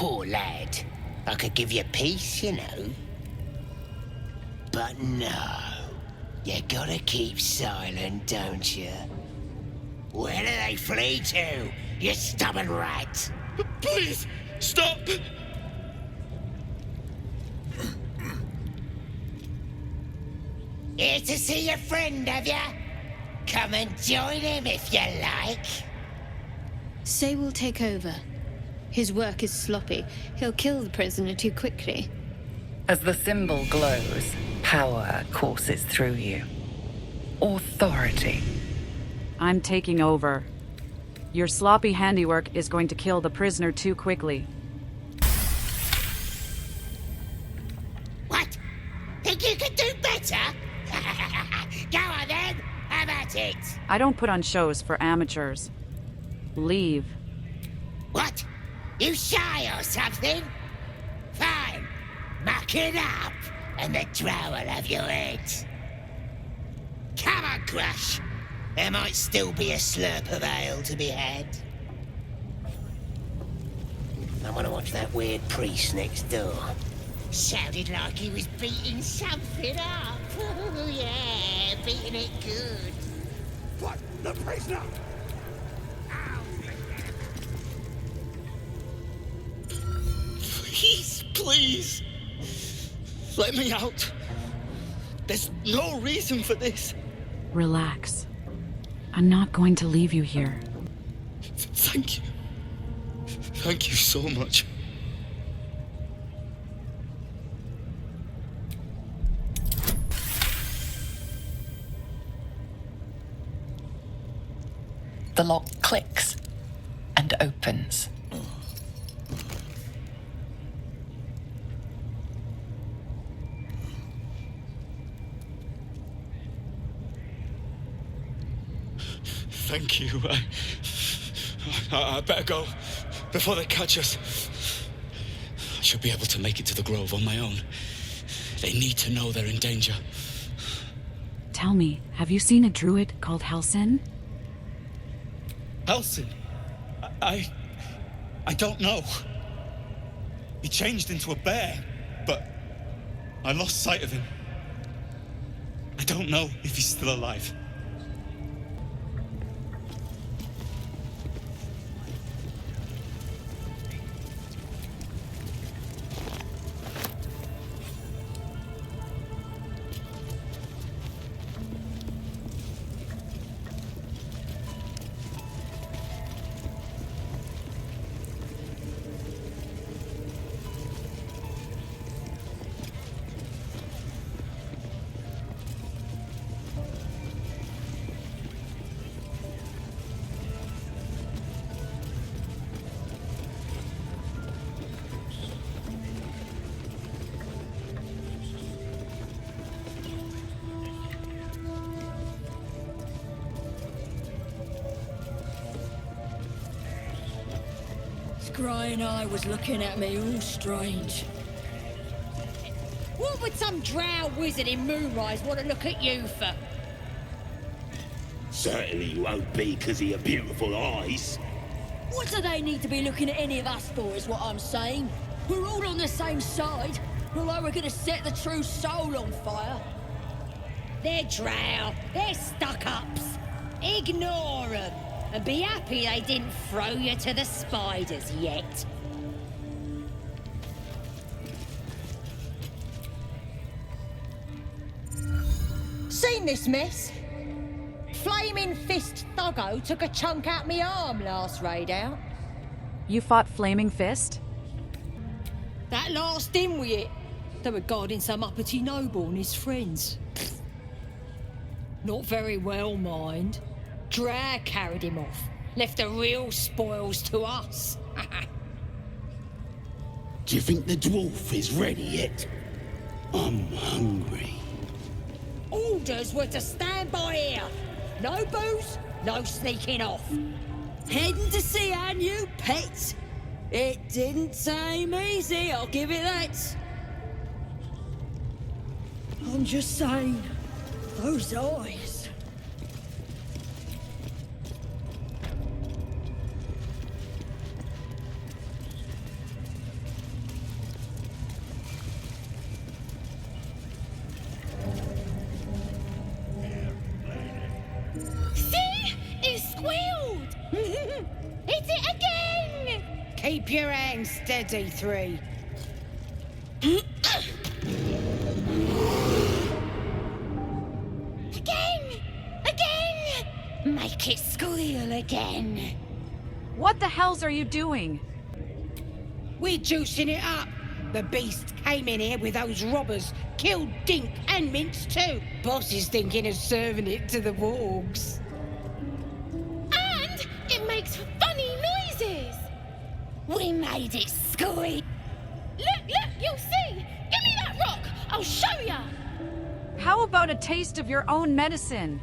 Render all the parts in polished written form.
Poor lad. I could give you peace, you know. But no. You gotta keep silent, don't you? Where do they flee to, you stubborn rat? Please, stop! Here to see your friend, have ya? Come and join him if you like. Say we'll take over. His work is sloppy. He'll kill the prisoner too quickly. As the symbol glows, power courses through you. Authority. I'm taking over. Your sloppy handiwork is going to kill the prisoner too quickly. What? Think you can do better? Go on then, have at it! I don't put on shows for amateurs. Leave. What? You shy or something? Fine. Muck it up, and the drow will have your head. Come on, Crush. There might still be a slurp of ale to be had. I want to watch that weird priest next door. Sounded like he was beating something up. Oh, yeah, beating it good. What? The prisoner! Please! Let me out. There's no reason for this. Relax. I'm not going to leave you here. Thank you. Thank you so much. The lock clicks and opens. Thank you. I better go before they catch us. I should be able to make it to the Grove on my own. They need to know they're in danger. Tell me, have you seen a druid called Halsin? Halsin? I don't know. He changed into a bear, but I lost sight of him. I don't know if he's still alive. Scrying eye was looking at me all strange. What would some drow wizard in Moonrise want to look at you for? Certainly won't be because of your beautiful eyes. What do they need to be looking at any of us for, is what I'm saying? We're all on the same side. Not like we're gonna set the true soul on fire. They're drow. They're stuck-ups. Ignore them. And be happy they didn't throw you to the spiders yet. Seen this mess? Flaming Fist Thuggo took a chunk out me arm last raid out. You fought Flaming Fist? That last in with it. They were guarding some uppity noble and his friends. Not very well, mind. Drag carried him off. Left the real spoils to us. Do you think the dwarf is ready yet? I'm hungry. Orders were to stand by here. No booze, no sneaking off. Heading to see our new pet. It didn't seem easy, I'll give it that. I'm just saying, those eyes. Keep your hands steady, three. Again! Make it squeal again. What the hells are you doing? We're juicing it up. The beast came in here with those robbers, killed Dink and Minx too. Boss is thinking of serving it to the wargs. And it makes funny noises. We made it squeak. Look, you'll see. Give me that rock. I'll show ya. How about a taste of your own medicine?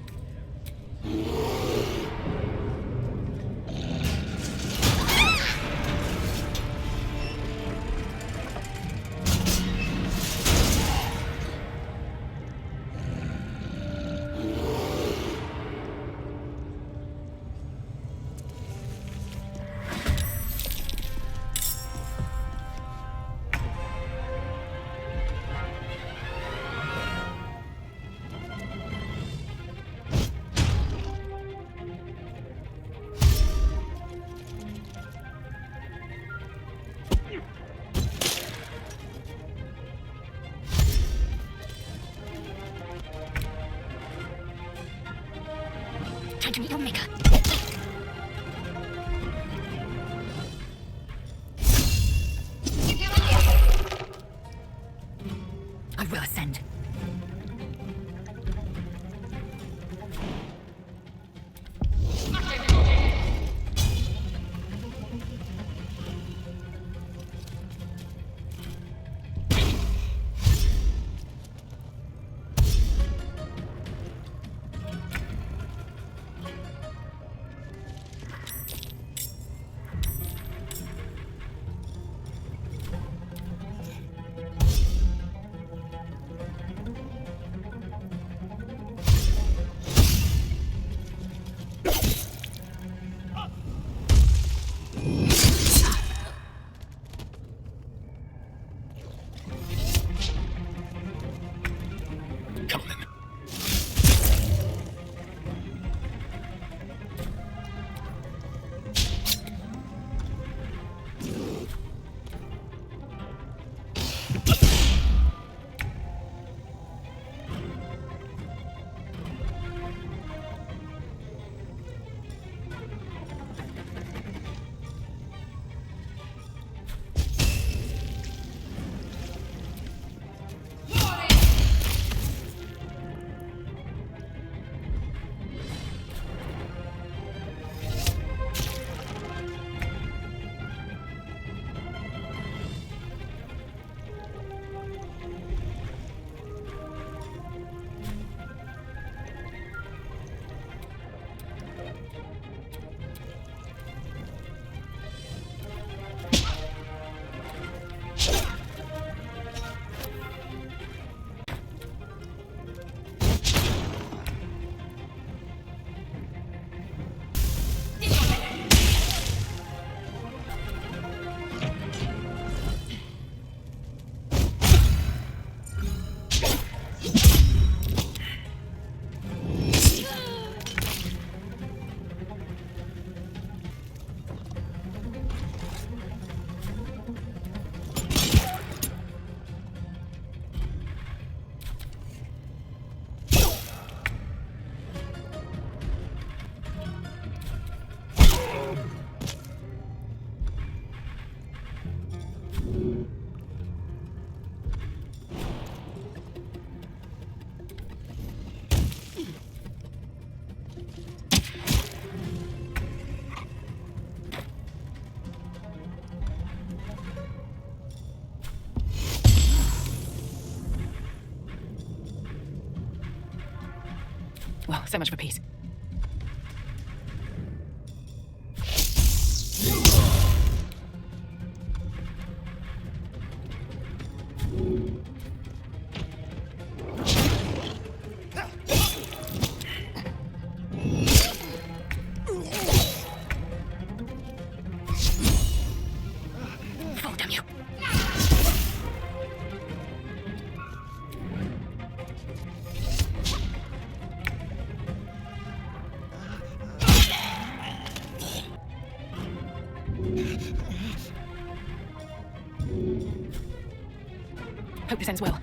Time to meet your maker. I will ascend. Well, so much for peace. Oh, damn you. Hope this ends well.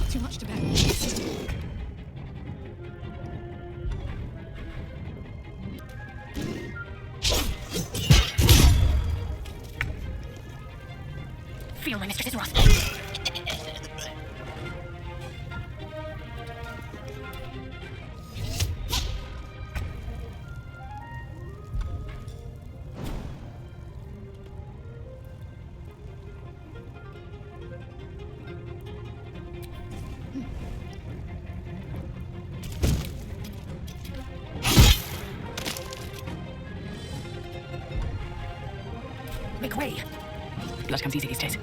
Too much to bear. Feel my mistress's wrath. Make way. Blood comes easy these days.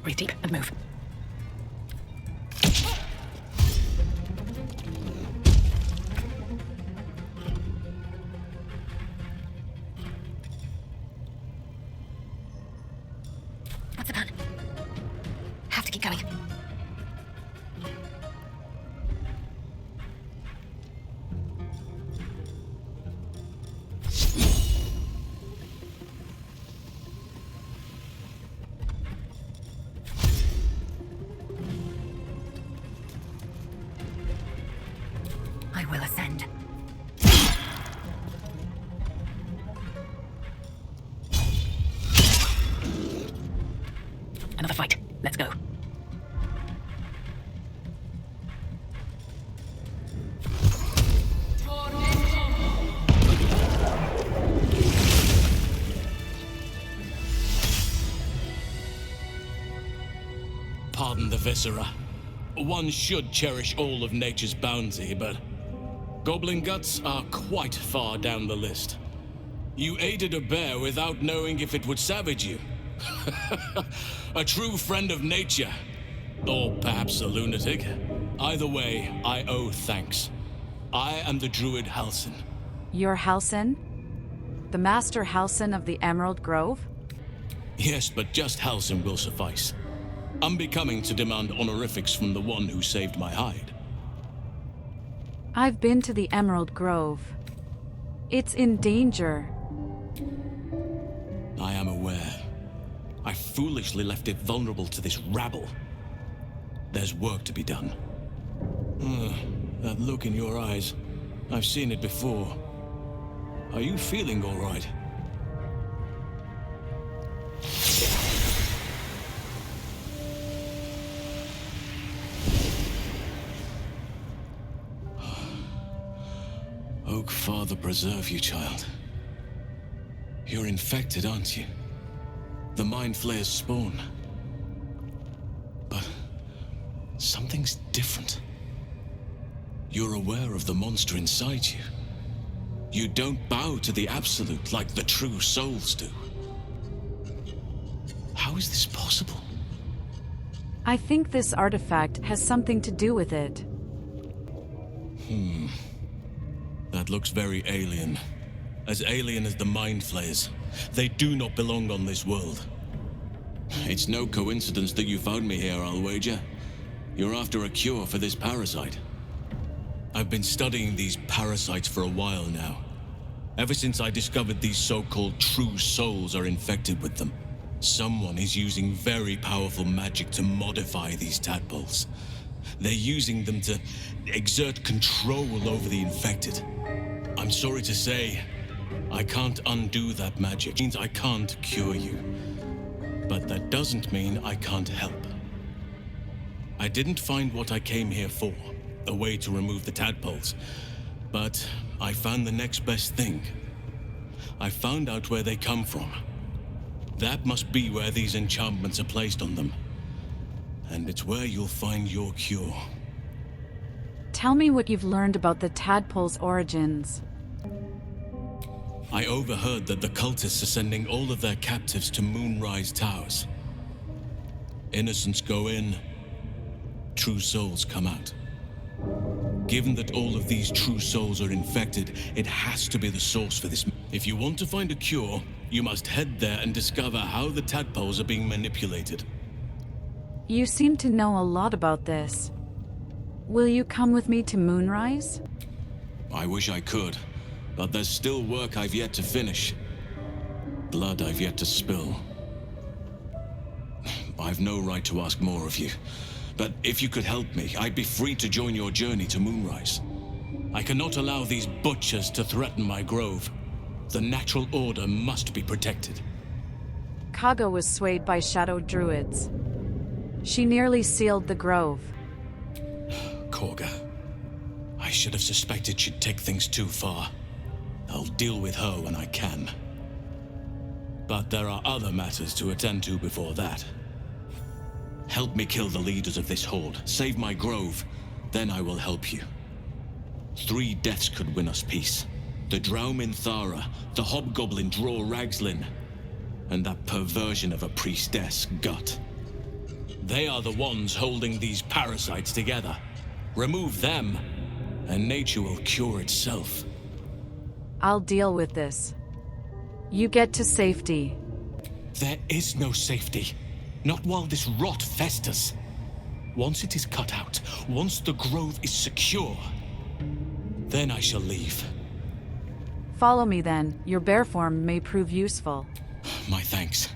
Breathe deep and move. What's the plan? Have to keep going. I will ascend. Another fight. Let's go. Pardon the viscera. One should cherish all of nature's bounty, but goblin guts are quite far down the list. You aided a bear without knowing if it would savage you. A true friend of nature. Or perhaps a lunatic. Either way, I owe thanks. I am the druid Halsin. You're Halsin? The Master Halsin of the Emerald Grove? Yes, but just Halsin will suffice. Unbecoming to demand honorifics from the one who saved my hide. I've been to the Emerald Grove. It's in danger. I am aware. I foolishly left it vulnerable to this rabble. There's work to be done. That look in your eyes. I've seen it before. Are you feeling all right? Oak Father preserve you, child. You're infected, aren't you? The Mind Flayer's spawn. But something's different. You're aware of the monster inside you. You don't bow to the Absolute like the true souls do. How is this possible? I think this artifact has something to do with it. That looks very alien. As alien as the Mind Flayers. They do not belong on this world. It's no coincidence that you found me here, I'll wager. You're after a cure for this parasite. I've been studying these parasites for a while now. Ever since I discovered these so-called true souls are infected with them. Someone is using very powerful magic to modify these tadpoles. They're using them to exert control over the infected. I'm sorry to say, I can't undo that magic. It means I can't cure you. But that doesn't mean I can't help. I didn't find what I came here for, a way to remove the tadpoles. But I found the next best thing. I found out where they come from. That must be where these enchantments are placed on them. And it's where you'll find your cure. Tell me what you've learned about the tadpole's origins. I overheard that the cultists are sending all of their captives to Moonrise Towers. Innocents go in, true souls come out. Given that all of these true souls are infected, it has to be the source for this. If you want to find a cure, you must head there and discover how the tadpoles are being manipulated. You seem to know a lot about this. Will you come with me to Moonrise? I wish I could, but there's still work I've yet to finish. Blood I've yet to spill. I've no right to ask more of you, but if you could help me, I'd be free to join your journey to Moonrise. I cannot allow these butchers to threaten my grove. The natural order must be protected. Kaga was swayed by shadow druids. She nearly sealed the grove. Korga. I should have suspected she'd take things too far. I'll deal with her when I can. But there are other matters to attend to before that. Help me kill the leaders of this horde, save my grove, then I will help you. 3 deaths could win us peace. The Drow Minthara, the Hobgoblin Draw Ragslin, and that perversion of a priestess, Gut. They are the ones holding these parasites together. Remove them, and nature will cure itself. I'll deal with this. You get to safety. There is no safety. Not while this rot festers. Once it is cut out, once the grove is secure, then I shall leave. Follow me then. Your bear form may prove useful. My thanks.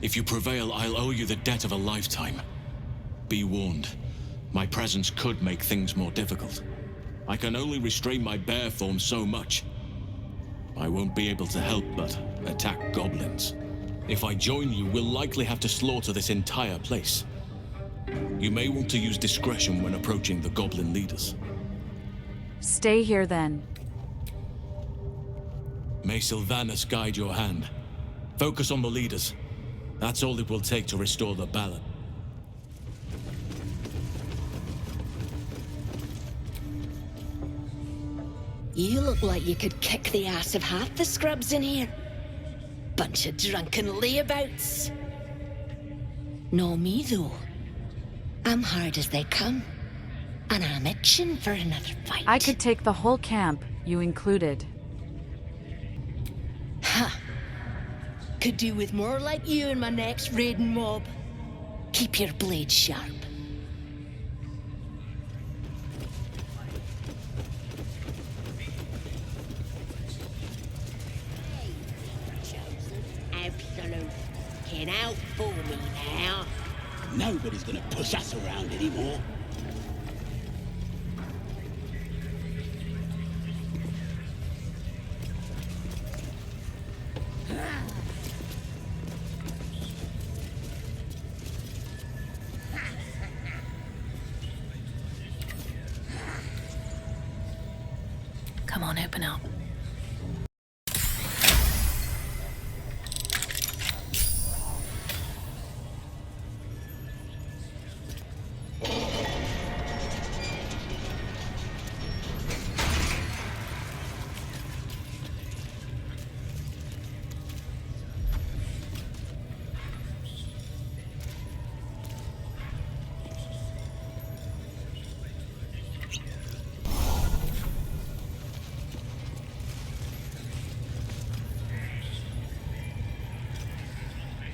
If you prevail, I'll owe you the debt of a lifetime. Be warned. My presence could make things more difficult. I can only restrain my bear form so much. I won't be able to help but attack goblins. If I join you, we'll likely have to slaughter this entire place. You may want to use discretion when approaching the goblin leaders. Stay here then. May Sylvanus guide your hand. Focus on the leaders. That's all it will take to restore the balance. You look like you could kick the ass of half the scrubs in here. Bunch of drunken layabouts. No me, though. I'm hard as they come. And I'm itching for another fight. I could take the whole camp, you included. Ha! Could do with more like you in my next raiding mob. Keep your blade sharp. Absolute. Get out for me now. Nobody's gonna push us around anymore. Come on, open up.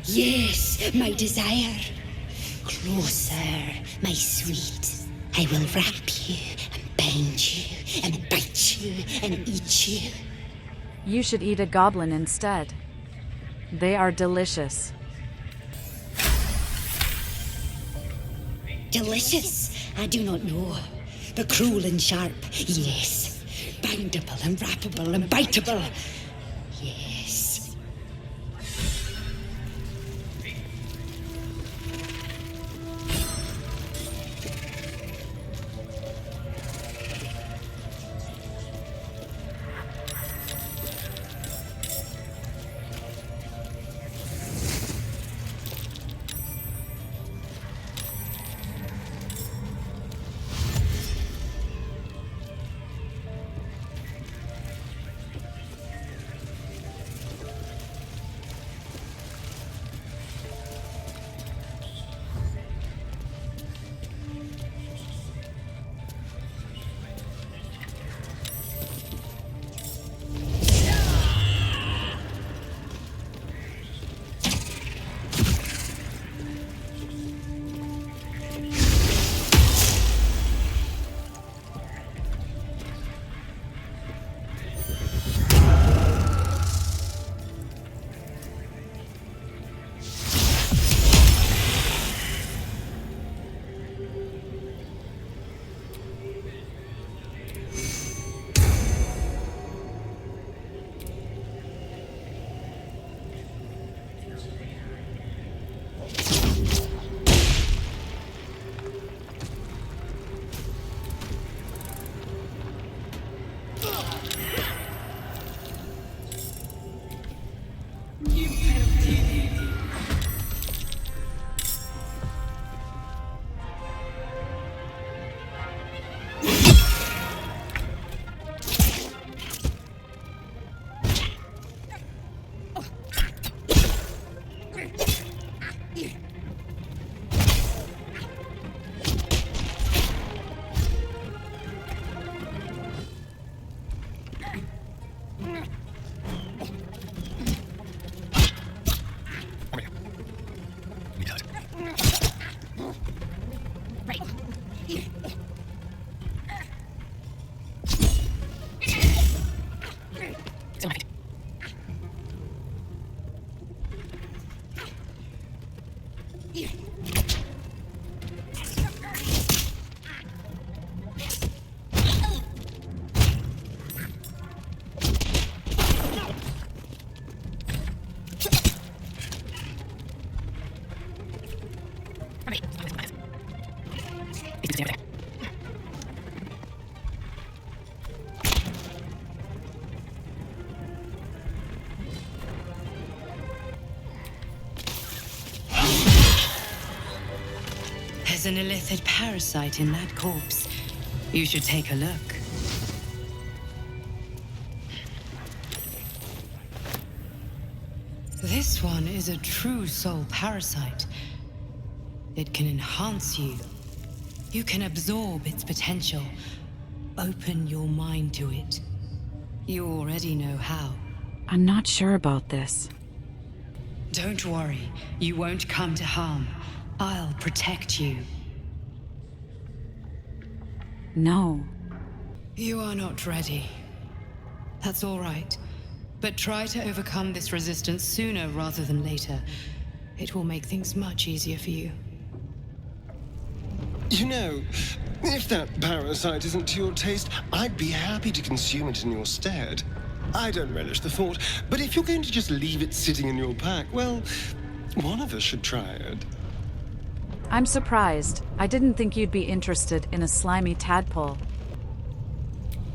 Yes, my desire. Closer, my sweet. I will wrap you and bind you and bite you and eat you. You should eat a goblin instead. They are delicious. Delicious? I do not know. But cruel and sharp, yes. Bindable and wrappable and biteable, yes. There's an illithid parasite in that corpse. You should take a look. This one is a true soul parasite. It can enhance you. You can absorb its potential. Open your mind to it. You already know how. I'm not sure about this. Don't worry. You won't come to harm. I'll protect you. No. You are not ready. That's all right. But try to overcome this resistance sooner rather than later. It will make things much easier for you. You know, if that parasite isn't to your taste, I'd be happy to consume it in your stead. I don't relish the thought, but if you're going to just leave it sitting in your pack, well, one of us should try it. I'm surprised. I didn't think you'd be interested in a slimy tadpole.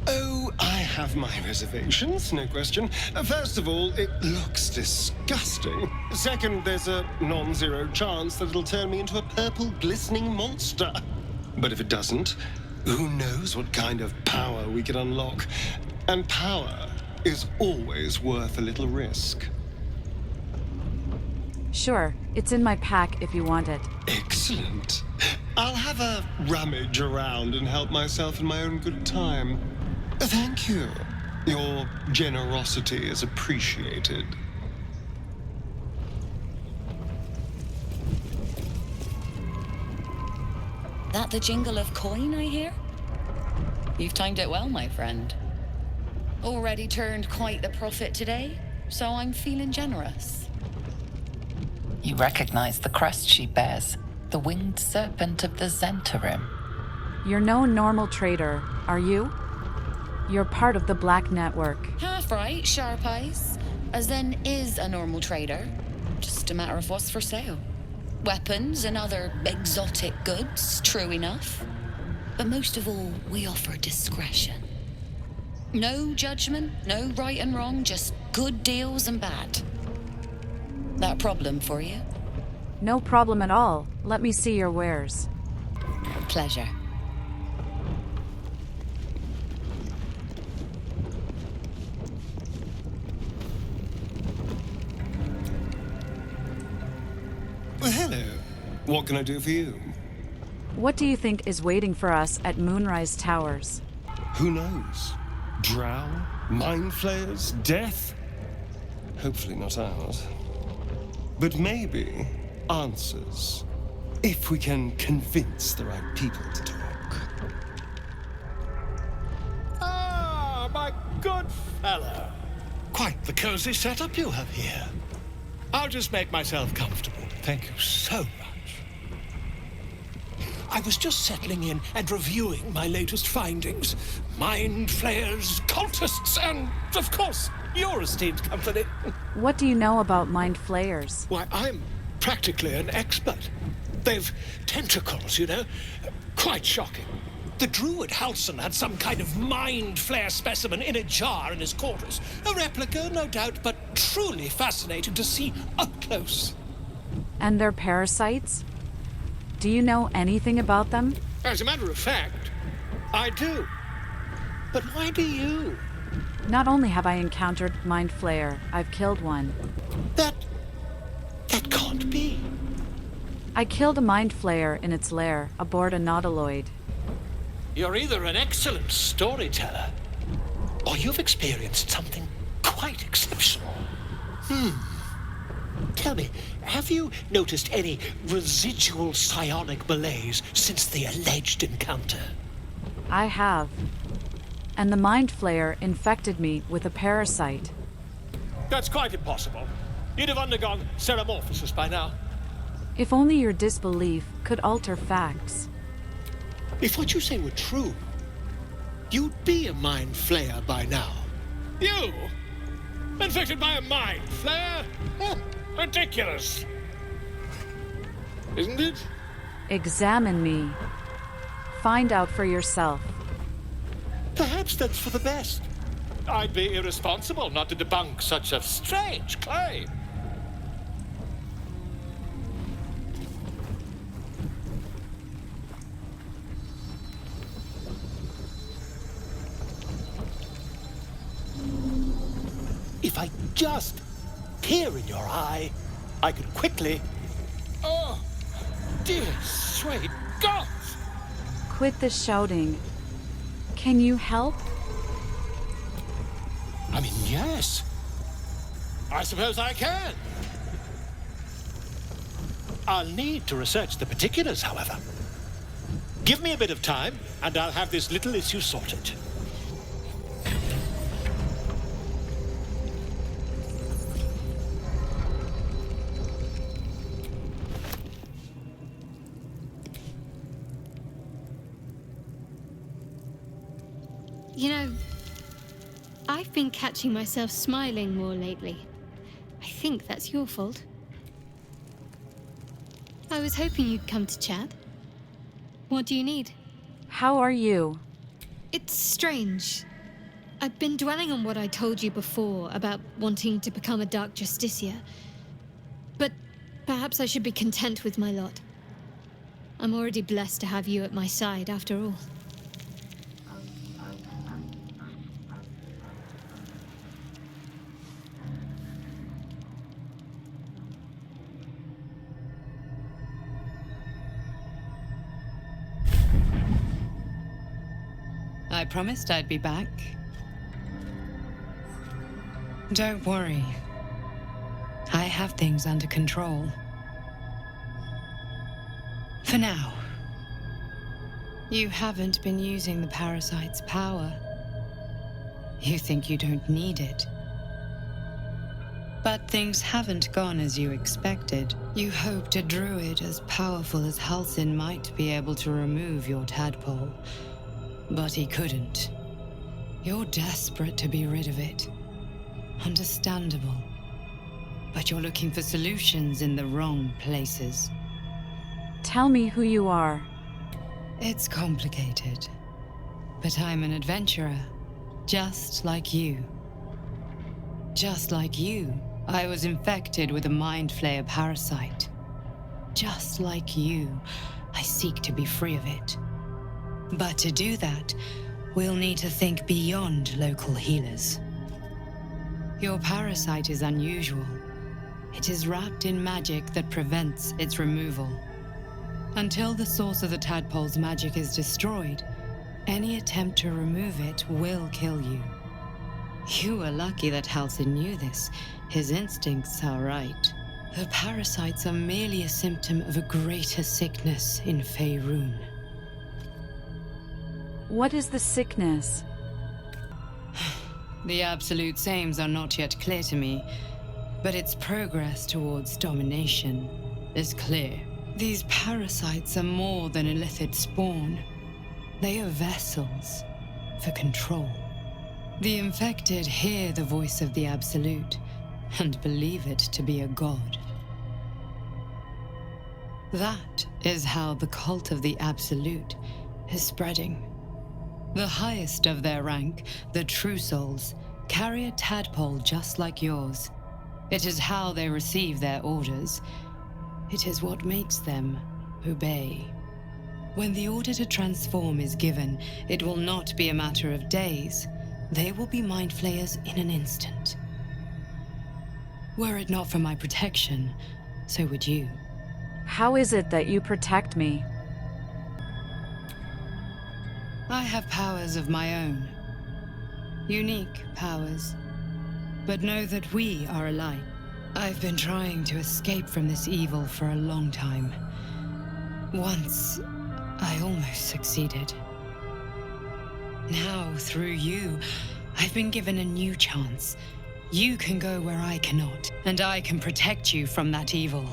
Oh, I have my reservations, no question. First of all, it looks disgusting. Second, there's a non-zero chance that it'll turn me into a purple glistening monster. But if it doesn't, who knows what kind of power we could unlock. And power is always worth a little risk. Sure, it's in my pack if you want it. Excellent. I'll have a rummage around and help myself in my own good time. Thank you. Your generosity is appreciated. That the jingle of coin I hear? You've timed it well, my friend. Already turned quite the profit today, so I'm feeling generous. You recognize the crest she bears, the winged serpent of the Zentarim. You're no normal trader, are you? You're part of the Black Network. Half right, sharp eyes. As then is a normal trader. Just a matter of what's for sale. Weapons and other exotic goods, true enough. But most of all, we offer discretion. No judgment, no right and wrong, just good deals and bad. That problem for you? No problem at all. Let me see your wares. Pleasure. Well, hello. What can I do for you? What do you think is waiting for us at Moonrise Towers? Who knows? Drow? Mind flayers? Death? Hopefully not ours. But maybe answers. If we can convince the right people to talk. Ah, my good fellow. Quite the cozy setup you have here. I'll just make myself comfortable. Thank you so much. I was just settling in and reviewing my latest findings. Mind flayers, cultists, and, of course, your esteemed company. What do you know about mind flayers? Why, I'm practically an expert. They've tentacles, you know. Quite shocking. The druid Halson had some kind of mind flare specimen in a jar in his quarters. A replica, no doubt, but truly fascinating to see up close. And they're parasites? Do you know anything about them? As a matter of fact, I do. But why do you? Not only have I encountered mind flayer, I've killed one. That can't be. I killed a mind flayer in its lair aboard a nautiloid. You're either an excellent storyteller, or you've experienced something quite exceptional. Tell me, have you noticed any residual psionic malaise since the alleged encounter? I have. And the mind flayer infected me with a parasite. That's quite impossible. You'd have undergone ceramorphosis by now. If only your disbelief could alter facts. If what you say were true, you'd be a mind flayer by now. You? Infected by a mind flayer? Ridiculous. Isn't it? Examine me. Find out for yourself. Perhaps that's for the best. I'd be irresponsible not to debunk such a strange claim. if I just peer in your eye, I could quickly... Oh, dear sweet God! Quit the shouting. Can you help? I mean, yes. I suppose I can. I'll need to research the particulars, however. Give me a bit of time, and I'll have this little issue sorted. You know, I've been catching myself smiling more lately. I think that's your fault. I was hoping you'd come to chat. What do you need? How are you? It's strange. I've been dwelling on what I told you before about wanting to become a Dark Justiciar. But perhaps I should be content with my lot. I'm already blessed to have you at my side, after all. I promised I'd be back. Don't worry. I have things under control. For now. You haven't been using the parasite's power. You think you don't need it. But things haven't gone as you expected. You hoped a druid as powerful as Halsin might be able to remove your tadpole. But he couldn't. You're desperate to be rid of it. Understandable. But you're looking for solutions in the wrong places. Tell me who you are. It's complicated. But I'm an adventurer. Just like you. Just like you, I was infected with a mind flayer parasite. Just like you, I seek to be free of it. But to do that, we'll need to think beyond local healers. Your parasite is unusual. It is wrapped in magic that prevents its removal. Until the source of the tadpole's magic is destroyed, any attempt to remove it will kill you. You were lucky that Halsin knew this. His instincts are right. The parasites are merely a symptom of a greater sickness in Faerun. What is the sickness? The absolute sames are not yet clear to me, but its progress towards domination is clear. These parasites are more than illithid spawn. They are vessels for control. The infected hear the voice of the Absolute and believe it to be a god. That is how the cult of the Absolute is spreading. The highest of their rank, the True Souls, carry a tadpole just like yours. It is how they receive their orders. It is what makes them obey. When the order to transform is given, it will not be a matter of days. They will be mind flayers in an instant. Were it not for my protection, so would you. How is it that you protect me? I have powers of my own. Unique powers. But know that we are alike. I've been trying to escape from this evil for a long time. Once, I almost succeeded. Now, through you, I've been given a new chance. You can go where I cannot, and I can protect you from that evil.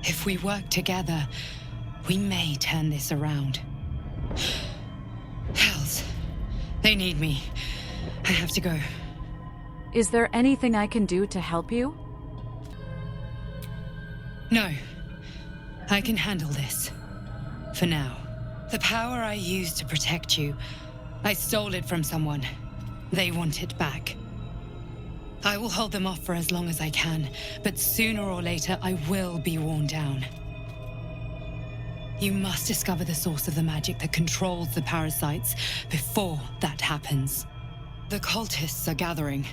If we work together, we may turn this around. Hells, they need me. I have to go. Is there anything I can do to help you? No. I can handle this. For now. The power I used to protect you, I stole it from someone. They want it back. I will hold them off for as long as I can, but sooner or later I will be worn down. You must discover the source of the magic that controls the parasites before that happens. The cultists are gathering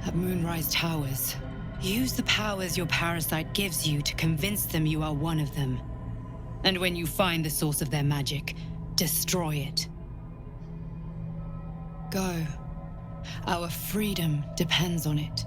at Moonrise Towers. Use the powers your parasite gives you to convince them you are one of them. And when you find the source of their magic, destroy it. Go. Our freedom depends on it.